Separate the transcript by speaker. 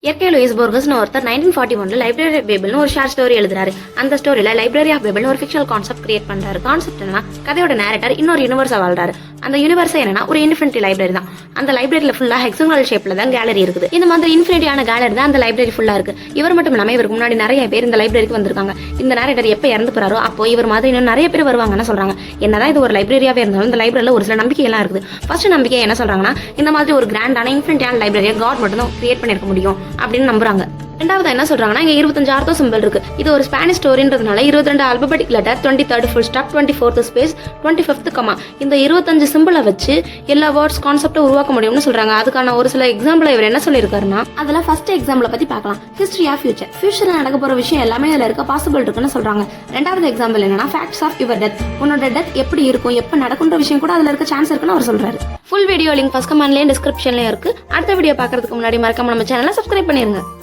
Speaker 1: இயற்கை லூயிஸ் போர்கஸ்னு ஒருத்தர் 1941 library of பேபிள்னு ஒரு ஷார்ட் ஸ்டோரி எழுதுறாரு. அந்த ஸ்டோரியில லைப்ரரி ஆஃப் பேபிள்னு ஒரு ஃபிக்ஷனல் கான்செப்ட் கிரியேட் பண்றாரு. கான்செப்ட் என்னன்னா, கதையோட நேரேட்டர் இன்னொரு யூனிவர்ஸா வாழ்றாரு. அந்த யூனிவர்ஸ் என்னன்னா ஒரு இன்ஃபினிட்டி லைப்ரரி தான். அந்த லைப்ரரியில ஃபுல்லா ஹெக்ஸாகனல் ஷேப்ல தான் கேலரி இருக்குது. இந்த மாதிரி இன்ஃபினிட்டியான கேலரி தான் அந்த லைப்ரரி ஃபுல்லா இருக்கு. இவர் மட்டும் இல்லாம இவருக்கு முன்னாடி நிறைய பேர் இந்த லைப்ரரிக்கு வந்திருக்காங்க. இந்த நேரேட்டர் எப்ப இறந்து போறாரோ அப்போ இவர் மாதிரி இன்னும் நிறைய பேர் வருவாங்கன்னு சொல்றாங்க. என்னதான் இது ஒரு லைப்ரரியாவே இருந்தாலும் இந்த லைப்ரரியில ஒரு சில நம்பிக்கை எல்லாம் இருக்குது. ஃபர்ஸ்ட் நம்பிக்கை என்ன சொல்றாங்கன்னா, இந்த மாதிரி ஒரு கிராண்டான இன்ஃபினிட்டியான லைப்ரரியை காட் மட்டும் தான் கிரியேட் பண்ணிருக்க முடியும் அப்படின்னு நம்புறாங்க. ரெண்டாவது என்ன சொல்றாங்கன்னா, இங்க 25 ஆர்த்தோ சிம்பிள் இருக்கு. இது ஒரு ஸ்பானிஷ் ஸ்டோரின்றதுனால 22 alphabetic letter, 23rd full stop, 24th space, 25th comma, இந்த 25 சிம்பிளை வச்சு எல்லா வேர்ட்ஸ் கான்செப்டை உருவாக்க முடியும்னு சொல்றாங்க. அதுக்கான ஒரு சில எக்ஸாம்பிள் இவர் என்ன சொல்லியிருக்காருன்னா, அதுல ஃபர்ஸ்ட் எக்ஸாம்பிளை பத்தி பார்க்கலாம். ஹிஸ்டரி ஆஃப் ஃபியூச்சர்ல நடக்க போற விஷயம் எல்லாமே இதுல இருக்க பாசிபிள் இருக்குன்னு சொல்றாங்க. ரெண்டாவது எக்ஸாம்பிள் என்னன்னா, ஃபேக்ட்ஸ் ஆஃப் யுவர் டெத், உன்னோட டெத் எப்படி இருக்கும், எப்ப நடக்குன்ற விஷயம் கூட அதுல இருக்க சான்ஸ் இருக்குன்னு அவர் சொல்றாரு. ஃபுல் வீடியோ லிங்க் ஃபர்ஸ்ட் கமெண்ட்லயும் டிஸ்கிரிப்ஷன்லயும் இருக்கு. அடுத்த வீடியோ பாக்குறதுக்கு முன்னாடி மறக்காம நம்ம சேனலை சப்ஸ்கிரைப் பண்ணிருங்க.